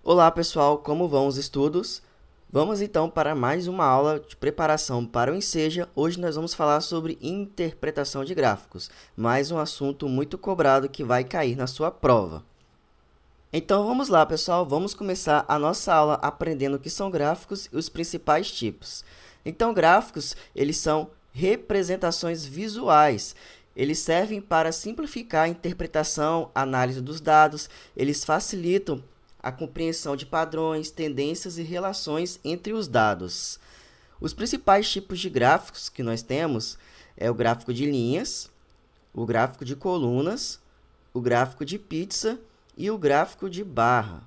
Olá pessoal, como vão os estudos? Vamos então para mais uma aula de preparação para o Enseja. Hoje nós vamos falar sobre interpretação de gráficos, mais um assunto muito cobrado que vai cair na sua prova. Então vamos lá pessoal, vamos começar a nossa aula aprendendo o que são gráficos e os principais tipos. Então gráficos, eles são representações visuais. Eles servem para simplificar a interpretação, análise dos dados, eles facilitam a compreensão de padrões, tendências e relações entre os dados. Os principais tipos de gráficos que nós temos é o gráfico de linhas, o gráfico de colunas, o gráfico de pizza e o gráfico de barra.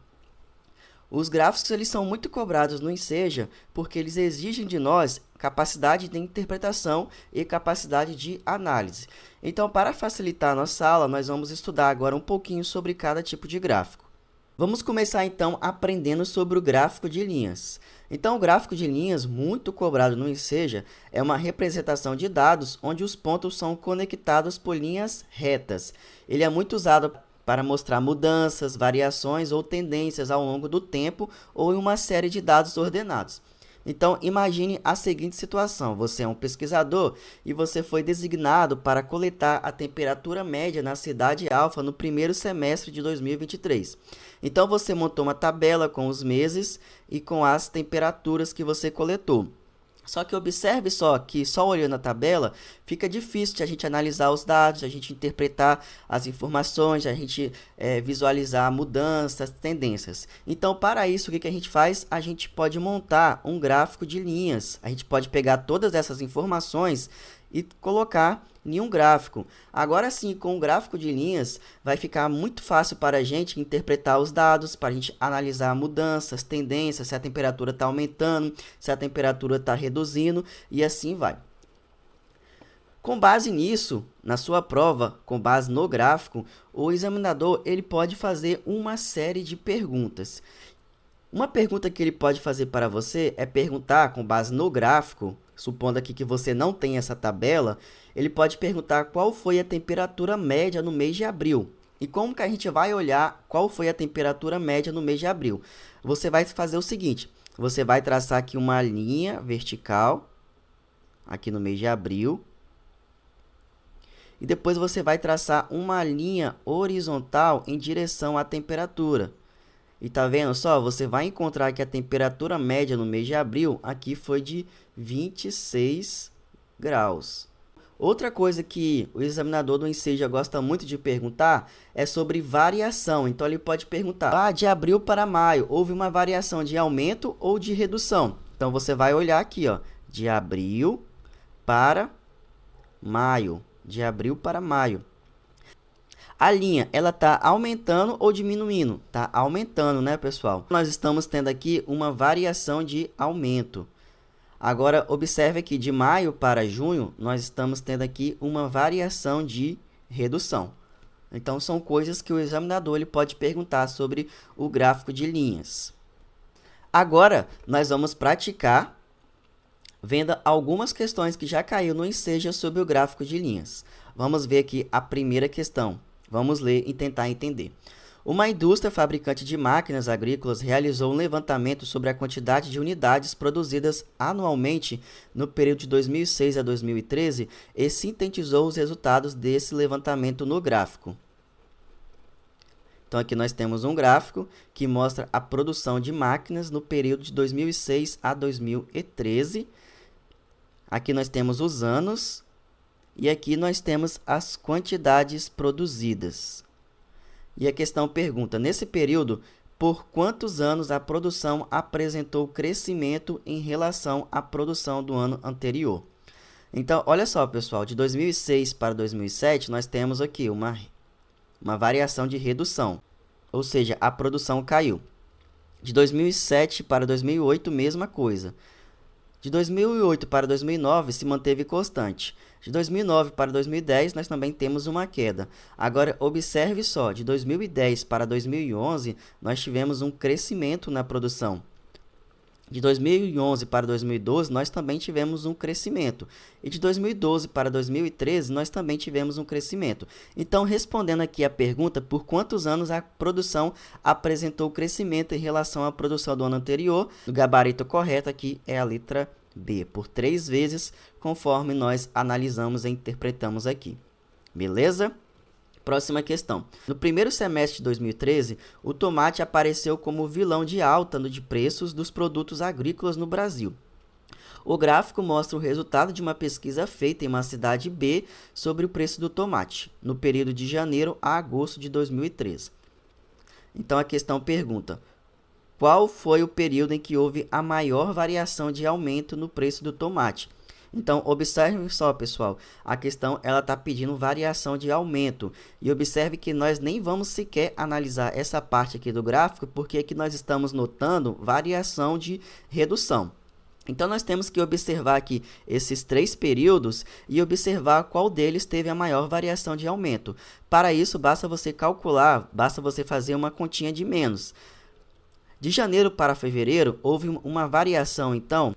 Os gráficos eles são muito cobrados no Enseja porque eles exigem de nós capacidade de interpretação e capacidade de análise. Então, para facilitar a nossa aula, nós vamos estudar agora um pouquinho sobre cada tipo de gráfico. Vamos começar então aprendendo sobre o gráfico de linhas. Então, o gráfico de linhas, muito cobrado no Enseja, é uma representação de dados onde os pontos são conectados por linhas retas. Ele é muito usado para mostrar mudanças, variações ou tendências ao longo do tempo ou em uma série de dados ordenados. Então, imagine a seguinte situação. Você é um pesquisador e você foi designado para coletar a temperatura média na cidade Alfa no primeiro semestre de 2023. Então, você montou uma tabela com os meses e com as temperaturas que você coletou. Só que observe só que, só olhando a tabela, fica difícil de a gente analisar os dados, a gente interpretar as informações, a gente visualizar mudanças, tendências. Então, para isso, o que a gente faz? A gente pode montar um gráfico de linhas. A gente pode pegar todas essas informações e colocar em um gráfico. Agora sim, com o gráfico de linhas, vai ficar muito fácil para a gente interpretar os dados, para a gente analisar mudanças, tendências, se a temperatura está aumentando, se a temperatura está reduzindo, e assim vai. Com base nisso, na sua prova, com base no gráfico, o examinador ele pode fazer uma série de perguntas. Uma pergunta que ele pode fazer para você é perguntar, com base no gráfico, supondo aqui que você não tem essa tabela, ele pode perguntar qual foi a temperatura média no mês de abril. E como que a gente vai olhar qual foi a temperatura média no mês de abril? Você vai fazer o seguinte, você vai traçar aqui uma linha vertical, aqui no mês de abril, e depois você vai traçar uma linha horizontal em direção à temperatura. E tá vendo só? Você vai encontrar que a temperatura média no mês de abril aqui foi de 26 graus. Outra coisa que o examinador do Enseja gosta muito de perguntar é sobre variação. Então, ele pode perguntar, de abril para maio, houve uma variação de aumento ou de redução? Então, você vai olhar aqui, ó, de abril para maio. De abril para maio. A linha, ela está aumentando ou diminuindo? Está aumentando, né, pessoal? Nós estamos tendo aqui uma variação de aumento. Agora, observe aqui, de maio para junho, nós estamos tendo aqui uma variação de redução. Então, são coisas que o examinador ele pode perguntar sobre o gráfico de linhas. Agora, nós vamos praticar vendo algumas questões que já caiu no Enseja sobre o gráfico de linhas. Vamos ver aqui a primeira questão. Vamos ler e tentar entender. Uma indústria fabricante de máquinas agrícolas realizou um levantamento sobre a quantidade de unidades produzidas anualmente no período de 2006 a 2013 e sintetizou os resultados desse levantamento no gráfico. Então, aqui nós temos um gráfico que mostra a produção de máquinas no período de 2006 a 2013. Aqui nós temos os anos. E aqui nós temos as quantidades produzidas. E a questão pergunta, nesse período, por quantos anos a produção apresentou crescimento em relação à produção do ano anterior? Então, olha só, pessoal, de 2006 para 2007, nós temos aqui uma variação de redução, ou seja, a produção caiu. De 2007 para 2008, mesma coisa. De 2008 para 2009, se manteve constante. De 2009 para 2010, nós também temos uma queda. Agora, observe só, de 2010 para 2011, nós tivemos um crescimento na produção. De 2011 para 2012, nós também tivemos um crescimento. E de 2012 para 2013, nós também tivemos um crescimento. Então, respondendo aqui a pergunta, por quantos anos a produção apresentou crescimento em relação à produção do ano anterior, o gabarito correto aqui é a letra B, por 3 vezes, conforme nós analisamos e interpretamos aqui. Beleza? Próxima questão. No primeiro semestre de 2013, o tomate apareceu como vilão de alta de preços dos produtos agrícolas no Brasil. O gráfico mostra o resultado de uma pesquisa feita em uma cidade B sobre o preço do tomate, no período de janeiro a agosto de 2013. Então a questão pergunta: qual foi o período em que houve a maior variação de aumento no preço do tomate? Então, observe só, pessoal, a questão ela está pedindo variação de aumento. E observe que nós nem vamos sequer analisar essa parte aqui do gráfico, porque aqui nós estamos notando variação de redução. Então, nós temos que observar aqui esses 3 períodos e observar qual deles teve a maior variação de aumento. Para isso, basta você calcular, basta você fazer uma continha de menos. De janeiro para fevereiro, houve uma variação, então,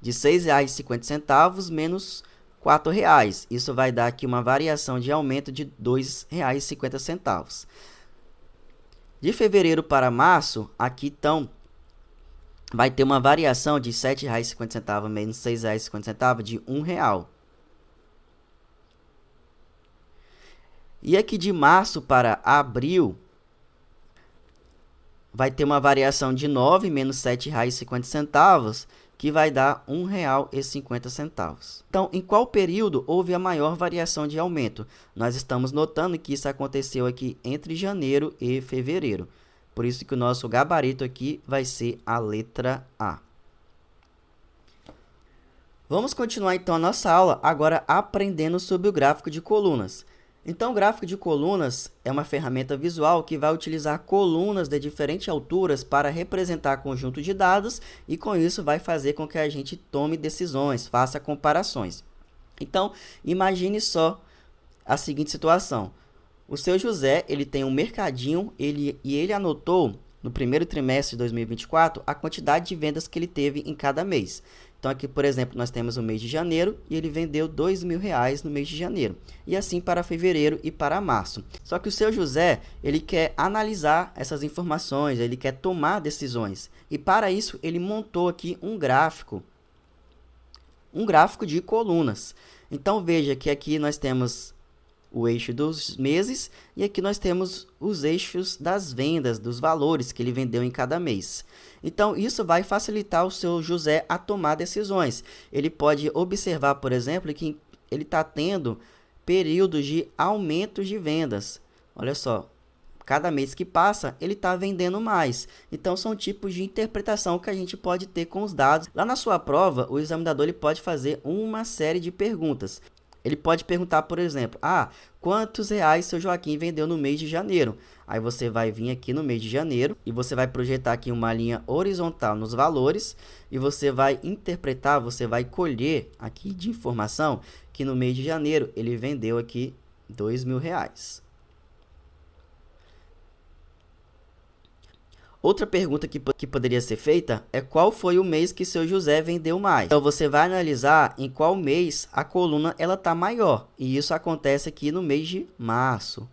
de R$ 6,50 menos R$ 4,00. Isso vai dar aqui uma variação de aumento de R$ 2,50. De fevereiro para março, aqui então vai ter uma variação de R$ 7,50 menos R$ 6,50 de R$ 1,00. E aqui de março para abril, vai ter uma variação de 9 menos R$ 7,50, que vai dar R$ 1,50. Então, em qual período houve a maior variação de aumento? Nós estamos notando que isso aconteceu aqui entre janeiro e fevereiro. Por isso que o nosso gabarito aqui vai ser a letra A. Vamos continuar então a nossa aula agora aprendendo sobre o gráfico de colunas. Então, o gráfico de colunas é uma ferramenta visual que vai utilizar colunas de diferentes alturas para representar conjunto de dados e, com isso, vai fazer com que a gente tome decisões, faça comparações. Então, imagine só a seguinte situação. O seu José, ele tem um mercadinho e ele anotou, no primeiro trimestre de 2024, a quantidade de vendas que ele teve em cada mês. Então, aqui, por exemplo, nós temos o mês de janeiro e ele vendeu R$ 2.000 no mês de janeiro. E assim para fevereiro e para março. Só que o seu José, ele quer analisar essas informações, ele quer tomar decisões. E para isso, ele montou aqui um gráfico de colunas. Então, veja que aqui nós temos o eixo dos meses e aqui nós temos os eixos das vendas, dos valores que ele vendeu em cada mês. Então, isso vai facilitar o seu José a tomar decisões. Ele pode observar, por exemplo, que ele está tendo períodos de aumentos de vendas. Olha só, cada mês que passa, ele está vendendo mais. Então, são tipos de interpretação que a gente pode ter com os dados. Lá na sua prova, o examinador ele pode fazer uma série de perguntas. Ele pode perguntar, por exemplo, quantos reais seu Joaquim vendeu no mês de janeiro? Aí você vai vir aqui no mês de janeiro e você vai projetar aqui uma linha horizontal nos valores e você vai interpretar, você vai colher aqui de informação que no mês de janeiro ele vendeu aqui R$ 2.000. Outra pergunta que poderia ser feita é qual foi o mês que seu José vendeu mais. Então, você vai analisar em qual mês a coluna está maior. E isso acontece aqui no mês de março.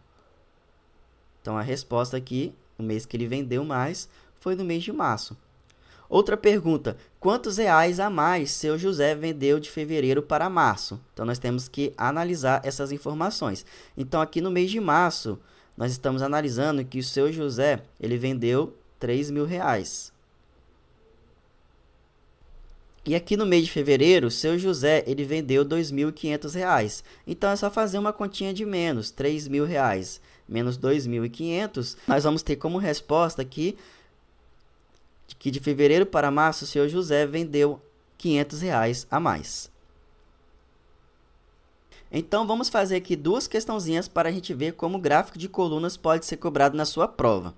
Então, a resposta aqui, o mês que ele vendeu mais, foi no mês de março. Outra pergunta, quantos reais a mais seu José vendeu de fevereiro para março? Então, nós temos que analisar essas informações. Então, aqui no mês de março, nós estamos analisando que o seu José ele vendeu R$ 3.000. E aqui no mês de fevereiro, seu José ele vendeu R$ 2.500. Então, é só fazer uma continha de menos, R$ 3.000 menos 2.500. Nós vamos ter como resposta aqui que de fevereiro para março, seu José vendeu R$ 500 a mais. Então, vamos fazer aqui 2 questãozinhas para a gente ver como o gráfico de colunas pode ser cobrado na sua prova.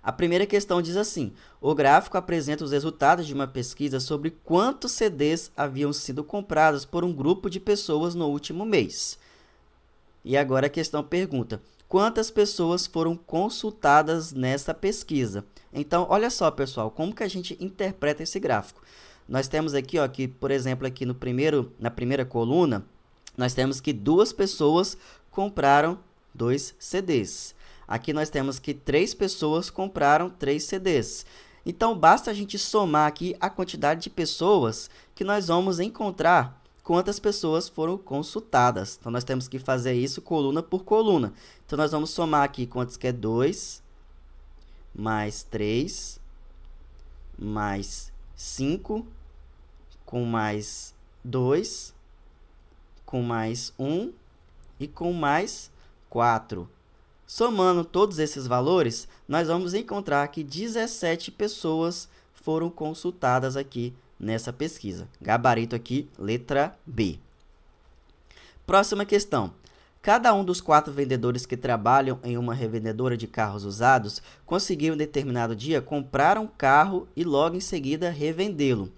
A primeira questão diz assim: o gráfico apresenta os resultados de uma pesquisa sobre quantos CDs haviam sido comprados por um grupo de pessoas no último mês. E agora a questão pergunta: quantas pessoas foram consultadas nessa pesquisa. Então, olha só, pessoal, como que a gente interpreta esse gráfico. Nós temos aqui, ó, que, por exemplo, aqui na primeira coluna, nós temos que 2 pessoas compraram 2 CDs. Aqui nós temos que 3 pessoas compraram 3 CDs. Então, basta a gente somar aqui a quantidade de pessoas que nós vamos encontrar quantas pessoas foram consultadas. Então, nós temos que fazer isso coluna por coluna. Então, nós vamos somar aqui quantos que é 2, mais 3, mais 5, com mais 2, com mais 1 e com mais 4. Somando todos esses valores, nós vamos encontrar que 17 pessoas foram consultadas aqui nessa pesquisa. Gabarito aqui, letra B. Próxima questão. Cada um dos 4 vendedores que trabalham em uma revendedora de carros usados conseguiu em determinado dia comprar um carro e logo em seguida revendê-lo.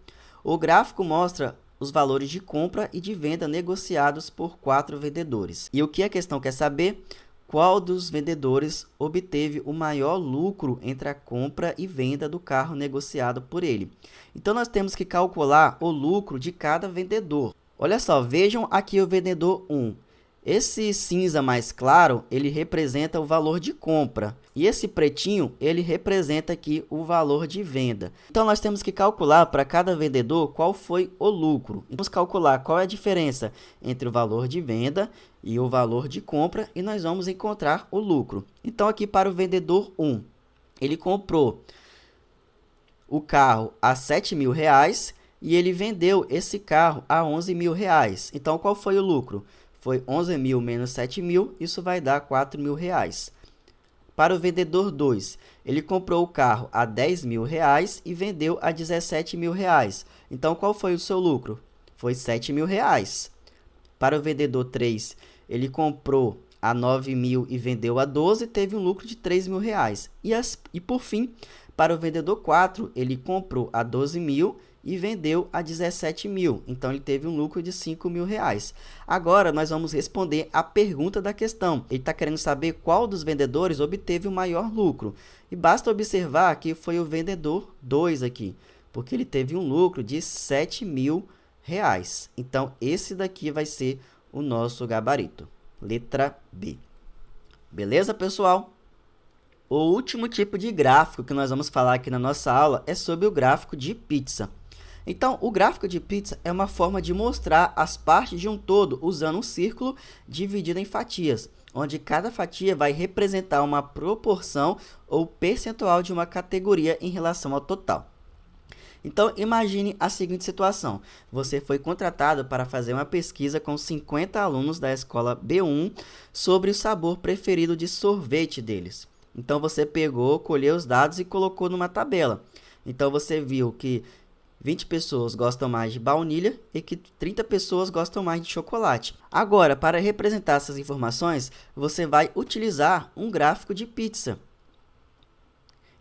O gráfico mostra os valores de compra e de venda negociados por 4 vendedores. E o que a questão quer saber? Qual dos vendedores obteve o maior lucro entre a compra e venda do carro negociado por ele? Então, nós temos que calcular o lucro de cada vendedor. Olha só, vejam aqui o vendedor 1. Esse cinza mais claro, ele representa o valor de compra. E esse pretinho, ele representa aqui o valor de venda. Então, nós temos que calcular para cada vendedor qual foi o lucro. Vamos calcular qual é a diferença entre o valor de venda e o valor de compra. E nós vamos encontrar o lucro. Então, aqui para o vendedor 1, ele comprou o carro a R$7.000 e ele vendeu esse carro a R$11.000. Então, qual foi o lucro? Foi 11.000 menos 7.000, isso vai dar R$4.000. Para o vendedor 2, ele comprou o carro a R$10.000 e vendeu a R$17.000. Então, qual foi o seu lucro? Foi R$7.000. Para o vendedor 3, ele comprou a 9.000 e vendeu a 12, teve um lucro de R$3.000. E por fim, para o vendedor 4, ele comprou a 12.000 e vendeu a 17.000. Então, ele teve um lucro de R$5.000. Agora, nós vamos responder a pergunta da questão. Ele está querendo saber qual dos vendedores obteve o maior lucro. E basta observar que foi o vendedor 2 aqui, porque ele teve um lucro de R$7.000. Então, esse daqui vai ser o nosso gabarito. Letra B. Beleza, pessoal? O último tipo de gráfico que nós vamos falar aqui na nossa aula é sobre o gráfico de pizza. Então, o gráfico de pizza é uma forma de mostrar as partes de um todo usando um círculo dividido em fatias, onde cada fatia vai representar uma proporção ou percentual de uma categoria em relação ao total. Então, imagine a seguinte situação. Você foi contratado para fazer uma pesquisa com 50 alunos da escola B1 sobre o sabor preferido de sorvete deles. Então, você pegou, colheu os dados e colocou numa tabela. Então, você viu que 20 pessoas gostam mais de baunilha e que 30 pessoas gostam mais de chocolate. Agora, para representar essas informações, você vai utilizar um gráfico de pizza.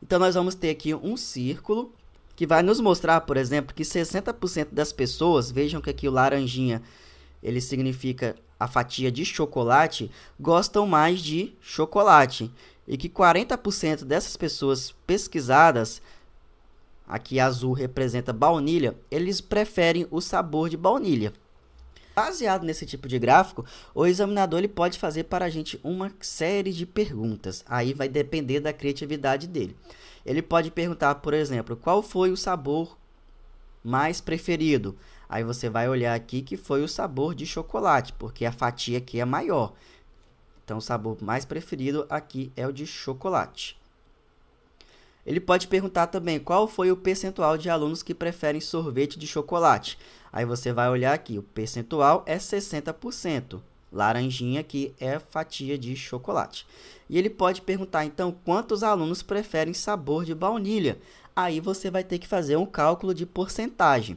Então, nós vamos ter aqui um círculo que vai nos mostrar, por exemplo, que 60% das pessoas, vejam que aqui o laranjinha, ele significa a fatia de chocolate, gostam mais de chocolate. E que 40% dessas pessoas pesquisadas, aqui azul representa baunilha, eles preferem o sabor de baunilha. Baseado nesse tipo de gráfico, o examinador ele pode fazer para a gente uma série de perguntas. Aí vai depender da criatividade dele. Ele pode perguntar, por exemplo, qual foi o sabor mais preferido? Aí você vai olhar aqui que foi o sabor de chocolate, porque a fatia aqui é maior. Então, o sabor mais preferido aqui é o de chocolate. Ele pode perguntar também qual foi o percentual de alunos que preferem sorvete de chocolate. Aí você vai olhar aqui, o percentual é 60%. Laranjinha aqui é fatia de chocolate. E ele pode perguntar, então, quantos alunos preferem sabor de baunilha. Aí você vai ter que fazer um cálculo de porcentagem.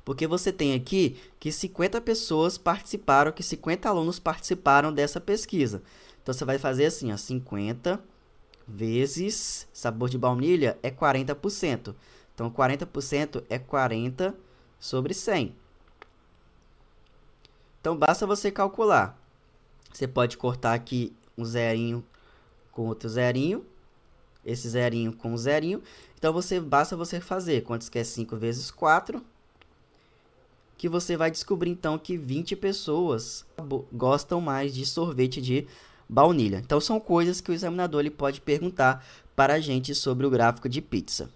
Porque você tem aqui que 50 pessoas participaram, que 50 alunos participaram dessa pesquisa. Então, você vai fazer assim, ó, 50 vezes sabor de baunilha é 40%. Então, 40% é 40 sobre 100. Então, basta você calcular. Você pode cortar aqui um zerinho com outro zerinho, esse zerinho com um zerinho. Então, basta você fazer quantos que é 5 vezes 4, que você vai descobrir, então, que 20 pessoas gostam mais de sorvete de baunilha. Então, são coisas que o examinador ele pode perguntar para a gente sobre o gráfico de pizza.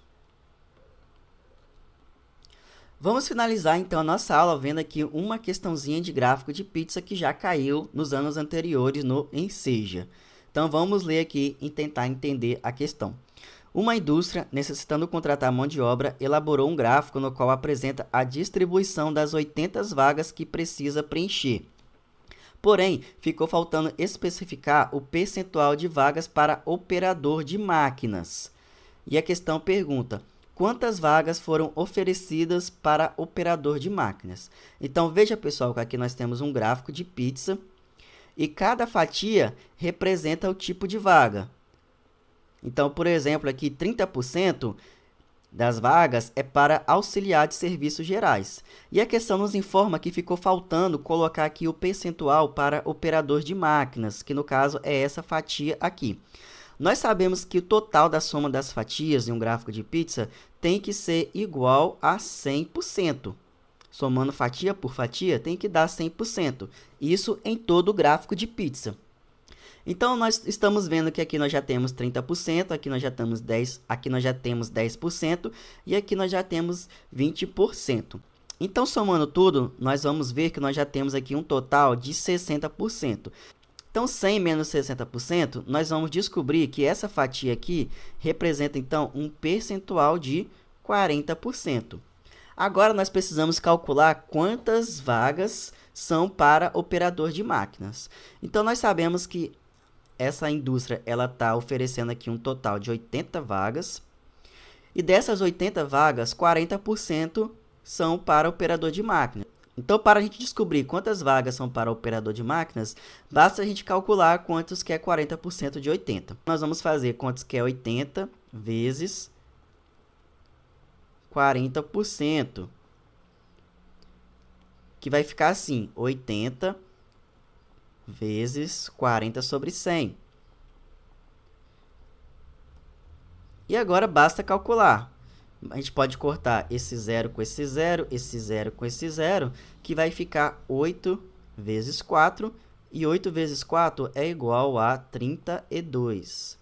Vamos finalizar, então, a nossa aula vendo aqui uma questãozinha de gráfico de pizza que já caiu nos anos anteriores no Enseja. Então, vamos ler aqui e tentar entender a questão. Uma indústria, necessitando contratar mão de obra, elaborou um gráfico no qual apresenta a distribuição das 80 vagas que precisa preencher. Porém, ficou faltando especificar o percentual de vagas para operador de máquinas. E a questão pergunta: quantas vagas foram oferecidas para operador de máquinas? Então, veja, pessoal, que aqui nós temos um gráfico de pizza e cada fatia representa o tipo de vaga. Então, por exemplo, aqui 30% das vagas é para auxiliar de serviços gerais. E a questão nos informa que ficou faltando colocar aqui o percentual para operador de máquinas, que no caso é essa fatia aqui. Nós sabemos que o total da soma das fatias em um gráfico de pizza tem que ser igual a 100%. Somando fatia por fatia, tem que dar 100%. Isso em todo o gráfico de pizza. Então, nós estamos vendo que aqui nós já temos 30%, aqui nós já temos 10%, aqui nós já temos 10% e aqui nós já temos 20%. Então, somando tudo, nós vamos ver que nós já temos aqui um total de 60%. Então, 100 menos 60%, nós vamos descobrir que essa fatia aqui representa, então, um percentual de 40%. Agora, nós precisamos calcular quantas vagas são para operador de máquinas. Então, nós sabemos que essa indústria está oferecendo aqui um total de 80 vagas. E dessas 80 vagas, 40% são para operador de máquinas. Então, para a gente descobrir quantas vagas são para operador de máquinas, basta a gente calcular quantos que é 40% de 80. Nós vamos fazer quantos que é 80 vezes 40%. Que vai ficar assim, 80 vezes 40 sobre 100. E agora basta calcular. A gente pode cortar esse zero com esse zero com esse zero, que vai ficar 8 vezes 4. E 8 vezes 4 é igual a 32.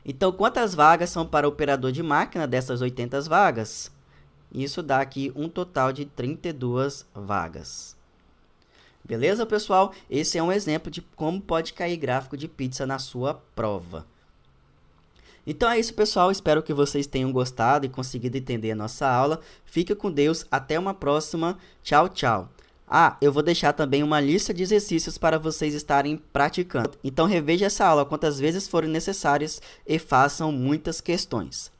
Então, quantas vagas são para operador de máquina dessas 80 vagas? Isso dá aqui um total de 32 vagas. Beleza, pessoal? Esse é um exemplo de como pode cair gráfico de pizza na sua prova. Então é isso, pessoal. Espero que vocês tenham gostado e conseguido entender a nossa aula. Fica com Deus. Até uma próxima. Tchau, tchau. Eu vou deixar também uma lista de exercícios para vocês estarem praticando. Então reveja essa aula quantas vezes forem necessárias e façam muitas questões.